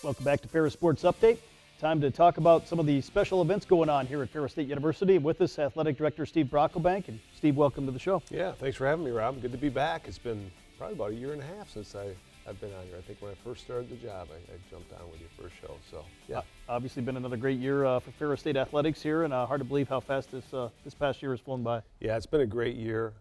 Welcome back to Ferris Sports Update. Time to talk about some of the special events going on here at Ferris State University. With us, Athletic Director Steve Brockelbank. And Steve, welcome to the show. Yeah, thanks for having me, Rob. Good to be back. It's been probably about a year and a half since I've been on here. I think when I first started the job, I jumped on with you for a show. So, yeah. Obviously been another great year for Ferris State Athletics here, and hard to believe how fast this past year has flown by. Yeah, it's been a great year.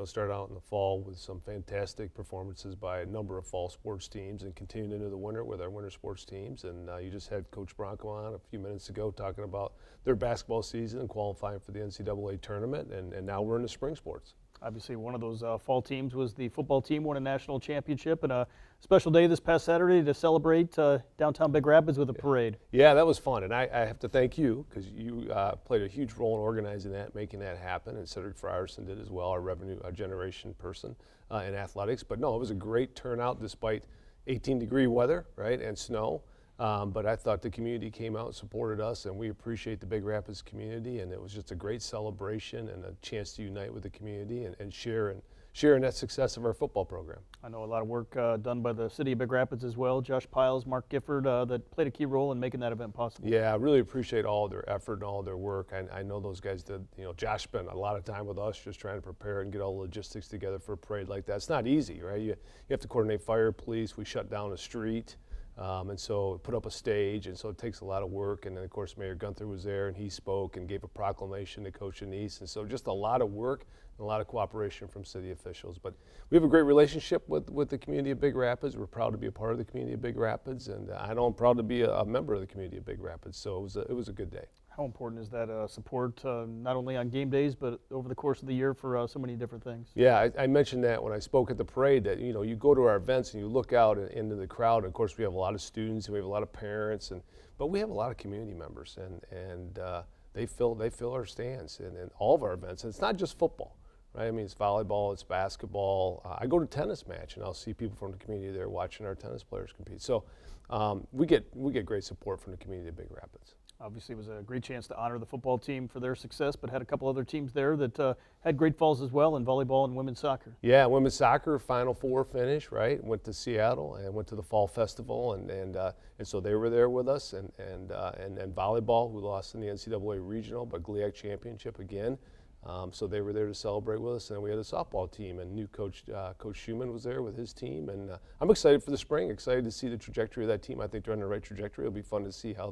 Started out in the fall with some fantastic performances by a number of fall sports teams and continued into the winter with our winter sports teams. And you just had Coach Bronco on a few minutes ago talking about their basketball season and qualifying for the NCAA tournament, and now we're in the spring sports. Obviously, one of those fall teams was the football team, won a national championship, and a special day this past Saturday to celebrate downtown Big Rapids with a parade. Yeah, that was fun, and I have to thank you because you played a huge role in organizing that, making that happen, and Cedric Frierson did as well, our revenue generation person in athletics. But no, it was a great turnout despite 18-degree weather, right, and snow. But I thought the community came out and supported us, and we appreciate the Big Rapids community, and it was just a great celebration and a chance to unite with the community and share in that success of our football program. I know a lot of work done by the city of Big Rapids as well. Josh Piles, Mark Gifford, that played a key role in making that event possible. Yeah, I really appreciate all of their effort and all of their work. I know those guys did, Josh spent a lot of time with us just trying to prepare and get all the logistics together for a parade like that. It's not easy, right? You have to coordinate fire, police. We shut down a street. And so put up a stage, and so it takes a lot of work. And then, of course, Mayor Gunther was there, and he spoke and gave a proclamation to Coach Anise. And so just a lot of work and a lot of cooperation from city officials. But we have a great relationship with the community of Big Rapids. We're proud to be a part of the community of Big Rapids, and I know I'm proud to be a member of the community of Big Rapids. So it was a good day. How important is that support, not only on game days, but over the course of the year for so many different things? Yeah, I mentioned that when I spoke at the parade, that you go to our events and you look out into the crowd, and of course we have a lot of students and we have a lot of parents, but we have a lot of community members, and they fill our stands and all of our events. And it's not just football, right? I mean, it's volleyball, it's basketball. I go to a tennis match and I'll see people from the community there watching our tennis players compete. So we get great support from the community of Big Rapids. Obviously, it was a great chance to honor the football team for their success, but had a couple other teams there that had great falls as well in volleyball and women's soccer. Yeah, women's soccer, Final Four finish, right? Went to Seattle and went to the Fall Festival, and so they were there with us, and volleyball, who lost in the NCAA regional, but GLIAC championship again. So they were there to celebrate with us, and we had a softball team, and new coach Schumann was there with his team, and I'm excited for the spring. Excited to see the trajectory of that team. I think they're on the right trajectory. It'll be fun to see how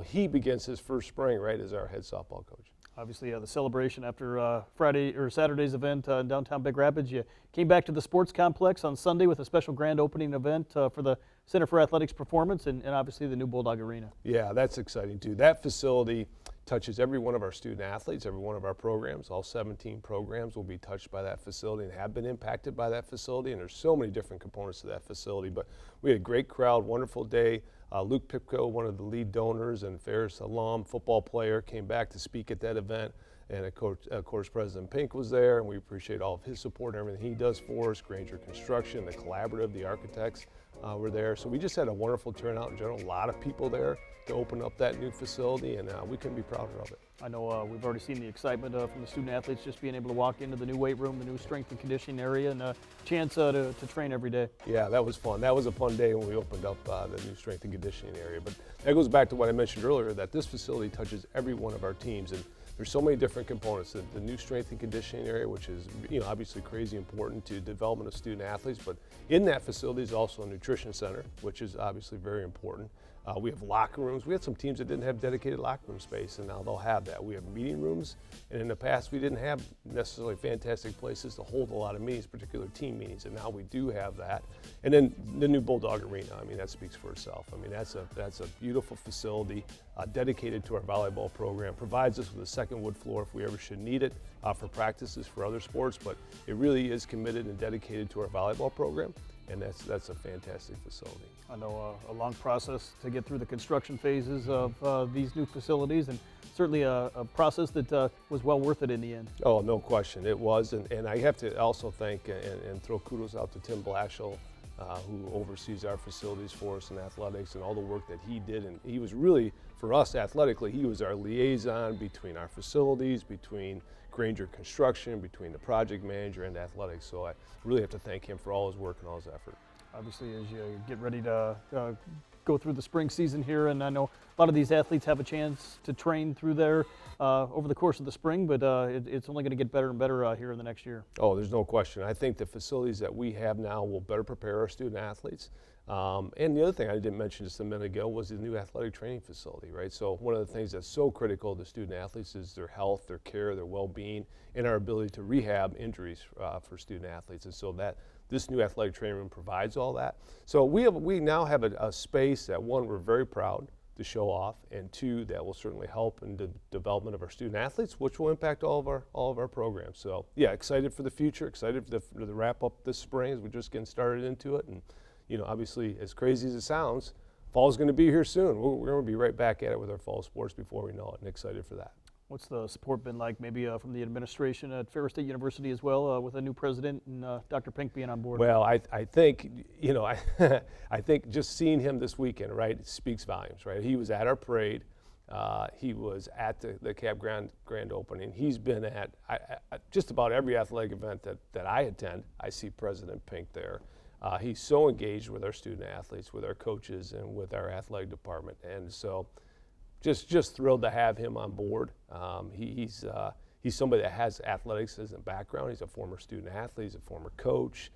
he begins his first spring, right, as our head softball coach. Obviously, the celebration after Friday or Saturday's event in downtown Big Rapids, you came back to the sports complex on Sunday with a special grand opening event for the Center for Athletics Performance and obviously the new Bulldog Arena. Yeah, that's exciting too. That facility touches every one of our student athletes, every one of our programs. All 17 programs will be touched by that facility and have been impacted by that facility, and there's so many different components to that facility. But we had a great crowd, wonderful day. Luke Pipko, one of the lead donors and Ferris alum, football player, came back to speak at that event. And of course, President Pink was there, and we appreciate all of his support and everything he does for us. Granger Construction, the collaborative, the architects were there. So we just had a wonderful turnout in general. A lot of people there to open up that new facility, and we couldn't be prouder of it. I know we've already seen the excitement from the student athletes just being able to walk into the new weight room, the new strength and conditioning area, and a chance to train every day. Yeah, that was fun. That was a fun day when we opened up the new strength and conditioning area. But that goes back to what I mentioned earlier, that this facility touches every one of our teams. And there's so many different components. The new strength and conditioning area, which is obviously crazy important to the development of student athletes, but in that facility is also a nutrition center, which is obviously very important. We have locker rooms. We had some teams that didn't have dedicated locker room space, and now they'll have that. We have meeting rooms, and in the past we didn't have necessarily fantastic places to hold a lot of meetings, particular team meetings, and now we do have that. And then the new Bulldog Arena, I mean, that speaks for itself. I mean, that's a beautiful facility dedicated to our volleyball program, provides us with a second wood floor if we ever should need it for practices for other sports, but it really is committed and dedicated to our volleyball program. And that's a fantastic facility. I know a long process to get through the construction phases of these new facilities, and certainly a process that was well worth it in the end. Oh, no question, it was. And I have to also thank and throw kudos out to Tim Blashill, who oversees our facilities for us in athletics, and all the work that he did. And he was really, for us athletically, he was our liaison between our facilities, between Granger Construction, between the project manager and athletics. So I really have to thank him for all his work and all his effort. Obviously, as you get ready to go through the spring season here, and I know a lot of these athletes have a chance to train through there over the course of the spring, but it's only going to get better and better here in the next year. Oh, there's no question. I think the facilities that we have now will better prepare our student athletes. And the other thing I didn't mention just a minute ago was the new athletic training facility, right? So one of the things that's so critical to student athletes is their health, their care, their well-being, and our ability to rehab injuries for student athletes. And so that this new athletic training room provides all that. So we now have a space that, one, we're very proud to show off, and two, that will certainly help in the development of our student athletes, which will impact all of our programs. So yeah, excited for the future, excited for the wrap up this spring as we're just getting started into it. And obviously, as crazy as it sounds, fall's going to be here soon. We're going to be right back at it with our fall sports before we know it, and excited for that. What's the support been like, maybe from the administration at Ferris State University as well, with a new president and Dr. Pink being on board? Well, I think, I think just seeing him this weekend, right, it speaks volumes, right? He was at our parade. He was at the Cab Grand opening. He's been at just about every athletic event that I attend. I see President Pink there. He's so engaged with our student athletes, with our coaches, and with our athletic department. And so just thrilled to have him on board. He's somebody that has athletics as a background. He's a former student athlete. He's a former coach.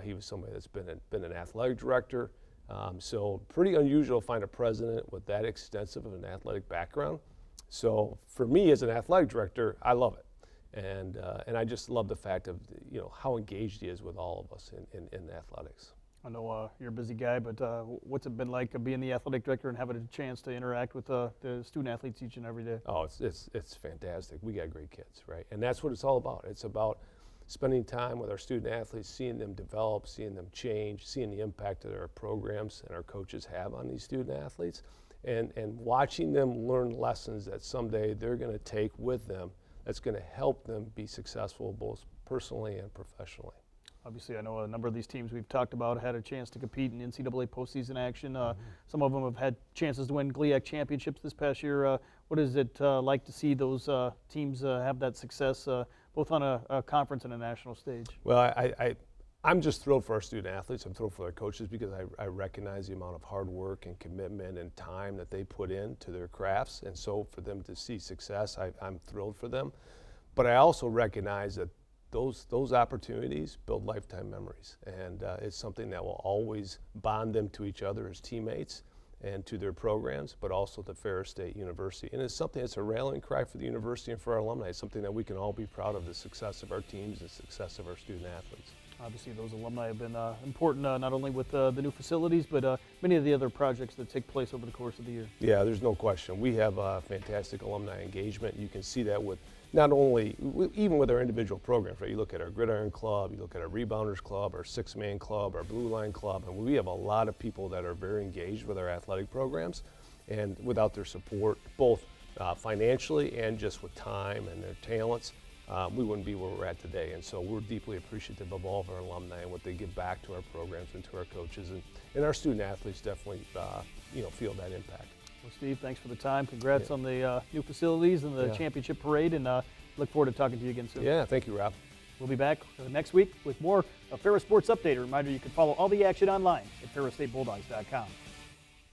He was somebody that's been an athletic director. So pretty unusual to find a president with that extensive of an athletic background. So for me as an athletic director, I love it. And I just love the fact of how engaged he is with all of us in athletics. I know you're a busy guy, but what's it been like being the athletic director and having a chance to interact with the student athletes each and every day? Oh, it's fantastic. We got great kids, right? And that's what it's all about. It's about spending time with our student athletes, seeing them develop, seeing them change, seeing the impact that our programs and our coaches have on these student athletes, and watching them learn lessons that someday they're going to take with them that's going to help them be successful both personally and professionally. Obviously, I know a number of these teams we've talked about had a chance to compete in NCAA postseason action. Some of them have had chances to win GLIAC championships this past year. What is it like to see those teams have that success, both on a conference and a national stage? Well, I'm just thrilled for our student athletes. I'm thrilled for their coaches because I recognize the amount of hard work and commitment and time that they put into their crafts. And so for them to see success, I'm thrilled for them. But I also recognize that those opportunities build lifetime memories, and it's something that will always bond them to each other as teammates and to their programs, but also to Ferris State University. And it's something that's a rallying cry for the university and for our alumni. It's something that we can all be proud of, the success of our teams, the success of our student athletes. Obviously, those alumni have been important, not only with the new facilities, but many of the other projects that take place over the course of the year. Yeah, there's no question. We have fantastic alumni engagement. You can see that with not only, even with our individual programs, right? You look at our Gridiron Club, you look at our Rebounders Club, our Six-Man Club, our Blue Line Club, and we have a lot of people that are very engaged with our athletic programs. And without their support, both financially and just with time and their talents, we wouldn't be where we're at today. And so we're deeply appreciative of all of our alumni and what they give back to our programs and to our coaches. And our student athletes definitely feel that impact. Well, Steve, thanks for the time. Congrats on the new facilities and the championship parade, and look forward to talking to you again soon. Yeah, thank you, Rob. We'll be back next week with more of Ferris Sports Update. A reminder, you can follow all the action online at ferrisstatebulldogs.com.